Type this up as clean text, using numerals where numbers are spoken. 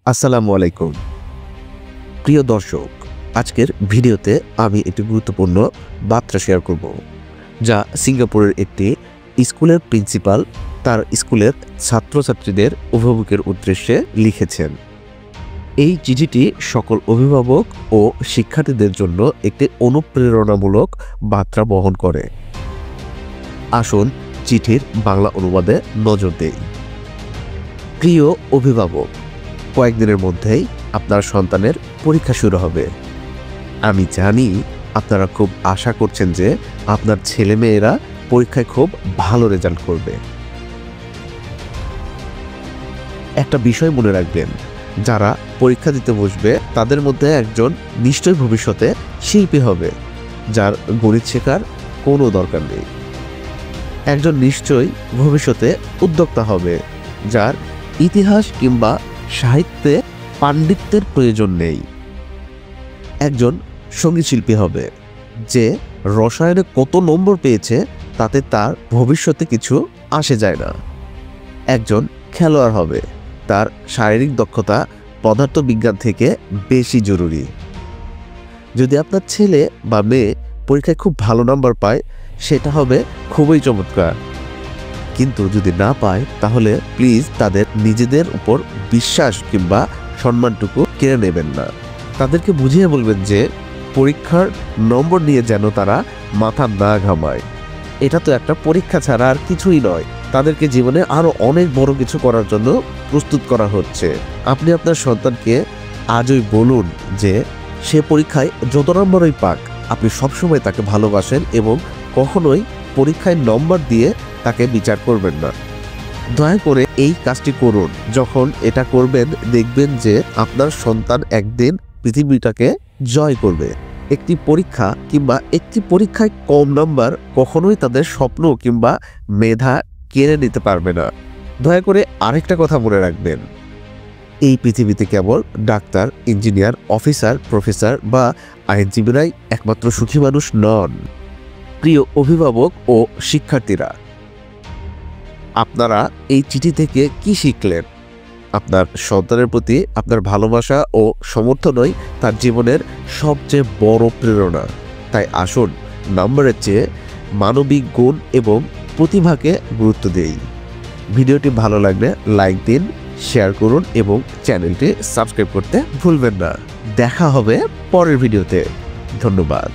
আসসালামু আলাইকুম প্রিয় দর্শক, আজকের ভিডিওতে আমি একটি গুরুত্বপূর্ণ বার্তা শেয়ার করব, যা সিঙ্গাপুরের একটি স্কুলের প্রিন্সিপাল তার স্কুলের ছাত্রছাত্রীদের অভিভাবকের উদ্দেশ্যে লিখেছেন। এই চিঠিটি সকল অভিভাবক ও শিক্ষার্থীদের জন্য একটি অনুপ্রেরণামূলক বার্তা বহন করে। আসুন চিঠির বাংলা অনুবাদে নজর দেই। প্রিয় অভিভাবক, কয়েকদিনের মধ্যেই আপনার সন্তানের পরীক্ষা শুরু হবে। আমি জানি আপনারা খুব আশা করছেন যে আপনার ছেলেমেয়েরা পরীক্ষায় খুব ভালো রেজাল্ট করবে। একটা বিষয় মনে রাখবেন, যারা পরীক্ষা দিতে বসবে তাদের মধ্যে একজন নিশ্চয়ই ভবিষ্যতে শিল্পী হবে, যার গণিত শেখার কোনো দরকার নেই। একজন নিশ্চয়ই ভবিষ্যতে উদ্যোক্তা হবে, যার ইতিহাস কিংবা সাহিত্যে পাণ্ডিত্যের প্রয়োজন নেই। একজন সঙ্গীতশিল্পী হবে, যে রসায়নে কত নম্বর পেয়েছে তাতে তার ভবিষ্যতে কিছু আসে যায় না। একজন খেলোয়াড় হবে, তার শারীরিক দক্ষতা পদার্থবিজ্ঞান থেকে বেশি জরুরি। যদি আপনার ছেলে বা মেয়ে পরীক্ষায় খুব ভালো নাম্বার পায়, সেটা হবে খুবই চমৎকার। কিন্তু যদি না পায়, তাহলে প্লিজ তাদের নিজেদের উপর বিশ্বাস কিংবা সম্মানটুকু কেড়ে নেবেন না। তাদেরকে বুঝিয়ে বলবেন যে পরীক্ষার নম্বর নিয়ে যেন তারা মাথা না ঘামায়। এটা তো একটা পরীক্ষা ছাড়া আর কিছুই নয়। তাদেরকে জীবনে আরও অনেক বড় কিছু করার জন্য প্রস্তুত করা হচ্ছে। আপনি আপনার সন্তানকে আজই বলুন যে সে পরীক্ষায় যত নম্বরই পাক, আপনি সবসময় তাকে ভালোবাসেন এবং কখনোই পরীক্ষায় নম্বর দিয়ে তাকে বিচার করবেন না। দয়া করে এই কাজটি করুন। যখন এটা করবেন, দেখবেন যে আপনার সন্তান একদিন পৃথিবীটাকে জয় করবে। একটি পরীক্ষা কিংবা একটি পরীক্ষায় কম নাম্বার কখনোই তাদের স্বপ্ন কিংবা মেধা কেড়ে নিতে পারবে না। দয়া করে আরেকটা কথা মনে রাখবেন, এই পৃথিবীতে কেবল ডাক্তার, ইঞ্জিনিয়ার, অফিসার, প্রফেসর বা আইনজীবীরাই একমাত্র সুখী মানুষ নন। প্রিয় অভিভাবক ও শিক্ষার্থীরা, আপনারা এই চিঠি থেকে কি শিখলেন? আপনার সন্তানের প্রতি আপনার ভালোবাসা ও সমর্থনই তার জীবনের সবচেয়ে বড় প্রেরণা। তাই আসুন নম্বরের চেয়ে মানবিক গুণ এবং প্রতিভাকে গুরুত্ব দেই। ভিডিওটি ভালো লাগলে লাইক দিন, শেয়ার করুন এবং চ্যানেলটি সাবস্ক্রাইব করতে ভুলবেন না। দেখা হবে পরের ভিডিওতে। ধন্যবাদ।